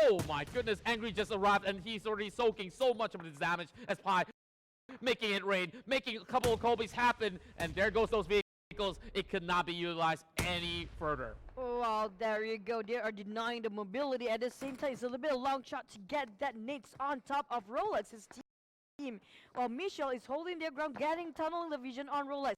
Oh my goodness, Angry just arrived and he's already soaking so much of his damage as Pi making it rain, making a couple of Kobe's happen, and there goes those vehicles. It could not be utilized any further. Well, there you go. They are denying the mobility. At the same time, it's a little bit of a long shot to get that Nix on top of Rolex's team. While Michelle is holding their ground, getting tunnel vision on Rolex.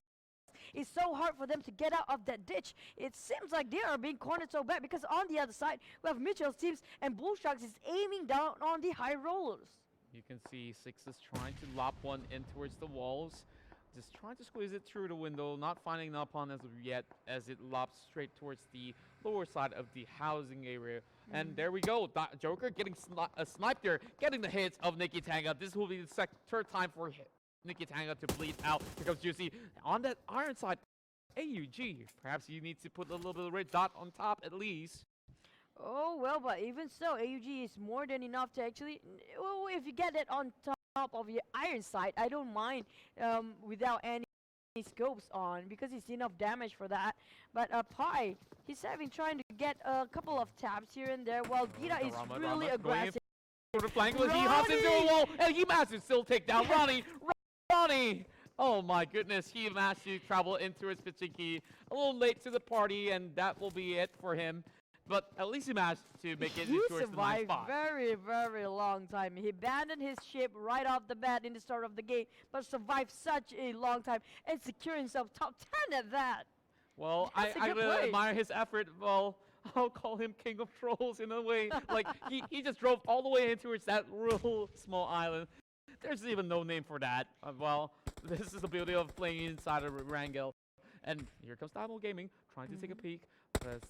It's so hard for them to get out of that ditch. It seems like they are being cornered so bad because on the other side, we have Mitchell's teams and Bull Sharks is aiming down on the high rollers. You can see Six is trying to lop one in towards the walls. Just trying to squeeze it through the window, not finding an upon as of yet, as it lops straight towards the lower side of the housing area. And there we go. Joker getting sniped there, getting the hits of Nikki Tanga. This will be the third time for Nikki Tanga to bleed out. Here comes Juicy. On that iron side, AUG. Perhaps you need to put a little bit of red dot on top at least. Oh, well, but even so, AUG is more than enough to actually... Well, if you get it on top of your iron sight, I don't mind without any scopes on, because it's enough damage for that. But Pi, he's trying to get a couple of taps here and there, while Dita is really aggressive. For the flank, he hops into a wall, and he managed to still take down Ronnie. Ronnie! Oh my goodness, he managed to travel into his pitching key. A little late to the party, and that will be it for him. But at least he managed to make it towards the ninth spot. He survived very, very long time. He abandoned his ship right off the bat in the start of the game, but survived such a long time and secured himself top 10 at that. Well, I really admire his effort. Well, I'll call him King of Trolls in a way. Like, he just drove all the way in towards that real small island. There's even no name for that. Well, this is the beauty of playing inside of Rangel. And here comes Dynamo Gaming, trying to take a peek.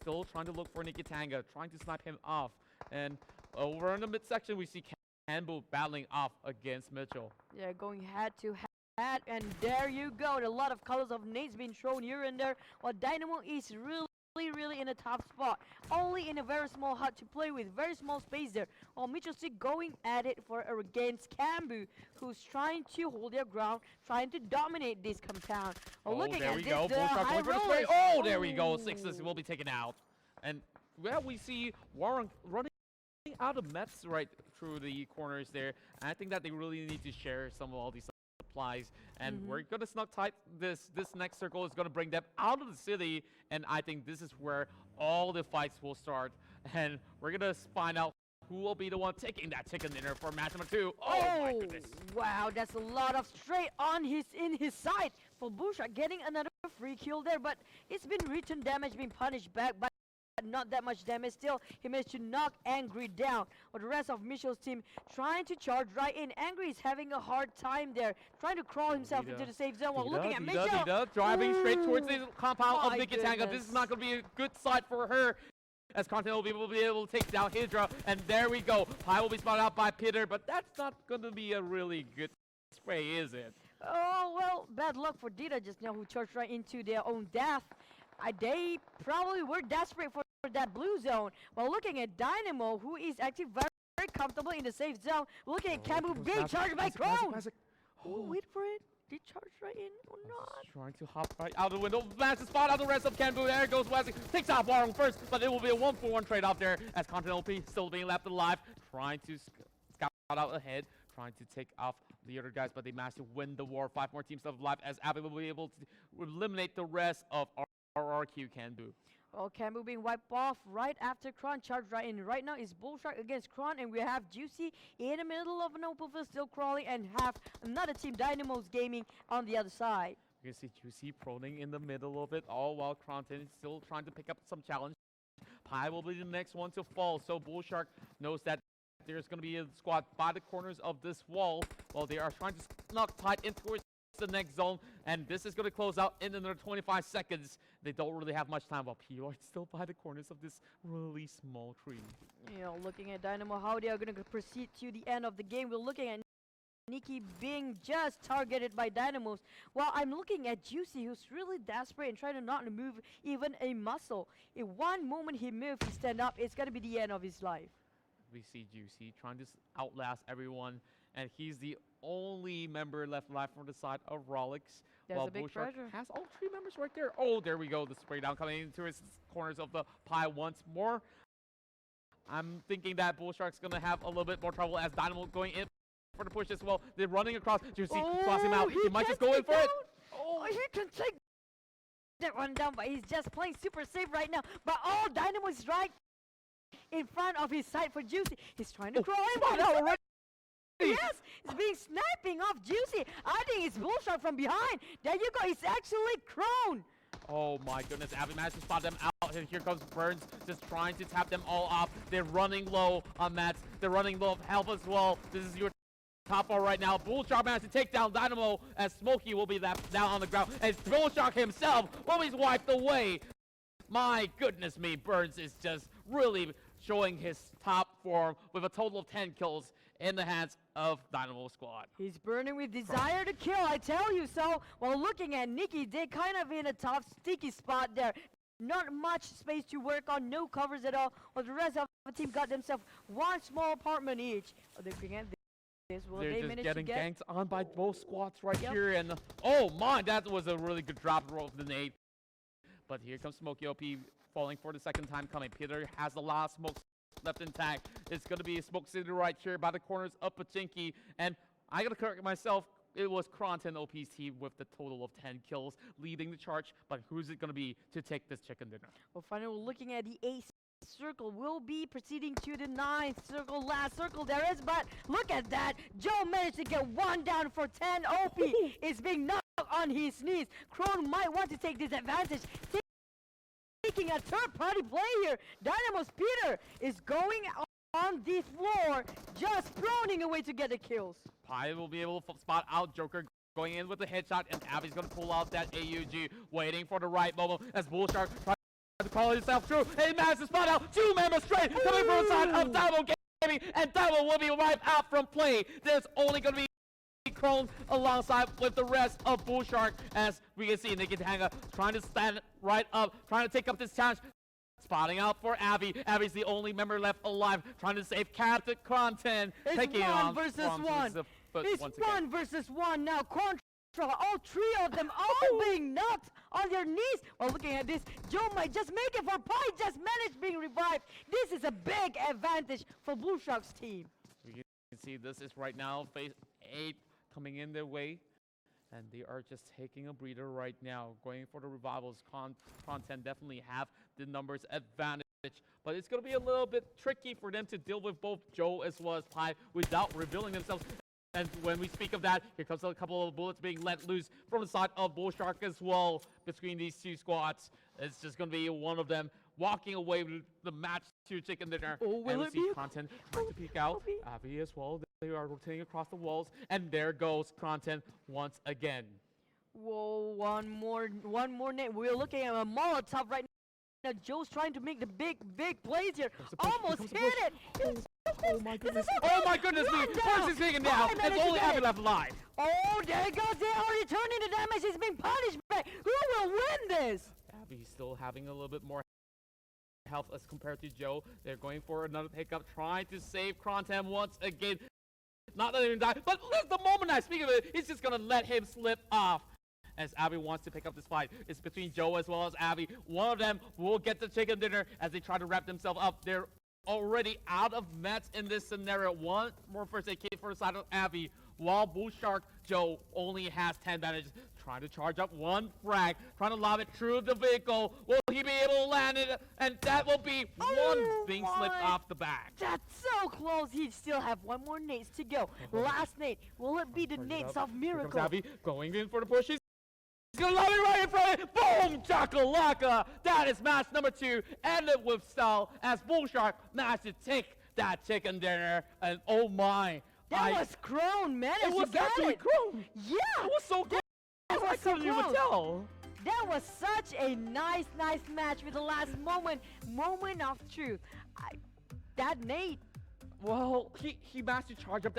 Still trying to look for Nikki Tanga, trying to snipe him off. And over in the midsection, we see Campbell battling off against Mitchell. Yeah, going head to head. And there you go. A lot of colors of nades being thrown here and there. While Dynamo is really in a top spot. Only in a very small hut to play with. Very small space there. While Mitchell still going at it against Cambu, who's trying to hold their ground, trying to dominate this compound. There we go. Bullshark going for the spray. Oh, there we go. Sixes will be taken out. And well, we see Warren running out of mets right through the corners there. And I think that they really need to share some of all these supplies, and we're gonna snuck tight. This next circle is gonna bring them out of the city, and I think this is where all the fights will start, and we're gonna find out who will be the one taking that chicken dinner for match number 2. Oh my goodness! Wow, that's a lot of straight on in his side for Bullshark, getting another free kill there, but it's been return damage being punished back by not that much damage. Still, he managed to knock Angry down. But the rest of Mitchell's team trying to charge right in. Angry is having a hard time there, trying to crawl himself into the safe zone while looking at Mitchell. Driving straight towards the compound of Nikki Tanga. This is not going to be a good sight for her, as Kronten will be able to take down Hydra. And there we go. Pi will be spotted out by Peter, but that's not going to be a really good spray, is it? Oh, well, bad luck for Dita just now, who charged right into their own death. They probably were desperate for that blue zone. While looking at Dynamo, who is actually very comfortable in the safe zone. Looking at Cambu being charged by Kron. Oh, wait for it. Did charge right in or not? Trying to hop right out the window. Massive spot out the rest of Cambu. There goes Wesley. Takes out Warren first, but it will be a 1-for-1 trade-off there as Kronten LP still being left alive. Trying to scout out ahead. Trying to take off the other guys, but they managed to win the war. 5 more teams left alive as Abby will be able to eliminate the rest of RRQ Cambu. Well, Cambu being wiped off right after Kron charged right in. Right now is Bullshark against Kron, and we have Juicy in the middle of an open field still crawling, and have another team, Dynamo's Gaming, on the other side. You can see Juicy proning in the middle of it, all while Kronten is still trying to pick up some challenge. Pi will be the next one to fall, so Bullshark knows that there's going to be a squad by the corners of this wall while they are trying to snuck tight in towards the next zone, and this is going to close out in another 25 seconds. They don't really have much time, while PR is still by the corners of this really small tree. You know, looking at Dynamo, how they are going to proceed to the end of the game. We're looking at Nikki being just targeted by Dynamos, while I'm looking at Juicy, who's really desperate and trying to not move even a muscle. In one moment he moves to stand up, it's going to be the end of his life. We see Juicy trying to outlast everyone, and he's the only member left alive from the side of Rolex. There's a big pressure. Has all 3 members right there. Oh, there we go. The spray down coming into his corners of the Pi once more. I'm thinking that Bull Shark's gonna have a little bit more trouble as Dynamo going in for the push as well. They're running across. Juicy cross him out. He might just go in for it. Oh, he can take that one down, but he's just playing super safe right now. But Dynamo is right in front of his side for Juicy. He's trying to crawl in. Already. Yes, it's being sniping off Juicy. I think it's Bull Shark from behind. There you go. It's actually Kronten. Oh my goodness, Abby managed to spot them out, and here comes Burns just trying to tap them all off. They're running low on mats. They're running low of health as well. This is your top four right now. Bull Shark managed to take down Dynamo as Smokey will be left down on the ground. And Bull Shark himself will be wiped away. My goodness me, Burns is just really showing his top form with a total of 10 kills in the hands of Dynamo squad. He's burning with desire to kill, I tell you so. While looking at Nikki, they're kind of in a tough, sticky spot there. Not much space to work on, no covers at all. While the rest of the team got themselves one small apartment each. They're looking at this. Will They're they just manage getting to get ganked on by both squads right here. And oh my, that was a really good drop roll of the nade. But here comes Smokey OP falling for the second time coming. Peter has the last smoke left intact. It's going to be a smoke city right here by the corners of Pachinki. And I got to correct myself. It was Kronten OP's team with the total of 10 kills leading the charge. But who's it going to be to take this chicken dinner? Well, finally, we're looking at the 8th circle. We'll be proceeding to the 9th circle. Last circle there is. But look at that. Joe managed to get one down for 10. OP is being knocked on his knees. Kronten might want to take this advantage. Taking a third-party play here. Dynamo's Peter is going on the floor, just throning away to get the kills. Pi will be able to spot out Joker going in with a headshot, and Abby's going to pull out that AUG, waiting for the right moment as Bull Shark tries to call himself through. He managed to spot out 2 members straight coming from the side of Dynamo Gaming, and Dynamo will be wiped out from play. There's only going to be Kronten alongside with the rest of Bull Shark, as we can see Nikki Tanga trying to stand right up, trying to take up this challenge, spotting out for Abby. Abby's the only member left alive, trying to save Captain Kronten. It's one versus one. It's one versus one now. Contra, all 3 of them all being knocked on their knees. While looking at this, Joe might just make it for Pi, just managed being revived. This is a big advantage for Bull Shark's team. We can see this is right now phase 8 coming in their way, and they are just taking a breather right now, going for the revivals. Kronten definitely have the numbers advantage, but it's going to be a little bit tricky for them to deal with both Joe as well as Pi without revealing themselves. And when we speak of that, here comes a couple of bullets being let loose from the side of Bull Shark as well between these 2 squads. It's just going to be one of them walking away with the match to chicken dinner. Oh, and we see Kronten trying to peek out. Abby as well. They are rotating across the walls, and there goes Kronten once again. Whoa, one more net. We're looking at a Molotov right now. Joe's trying to make the big plays here. Almost hit it. Oh my goodness. Oh my goodness me. Burns is taken down. There's only Abby left alive. Oh, there it goes. They're already turning the damage. He's being punished back. Who will win this? Abby's still having a little bit more health as compared to Joe. They're going for another pickup, trying to save Kronten once again. Not letting him die, but the moment I speak of it, he's just gonna let him slip off. As Abby wants to pick up this fight. It's between Joe as well as Abby. One of them will get the chicken dinner as they try to wrap themselves up. They're already out of mats in this scenario. One more first aid kit for the side of Abby, while Bull Shark Joe only has 10 bandages. Trying to charge up one frag, trying to lob it through the vehicle. Will he be able to land it? And that will be one being slipped off the back. That's so close. He still have one more nades to go. Last nade. Will it be the nades of Miracle? Here comes Abby going in for the push. He's gonna lob it right in front of it. Boom! Chakalaka! That is match number 2. Ended with style as Bull Shark managed to take that chicken dinner. And oh my. That was Kronten, man. It was actually Kronten. Yeah. It was so close. I couldn't even tell. That was such a nice match with the last moment of truth. That nade. Well, he managed to charge up that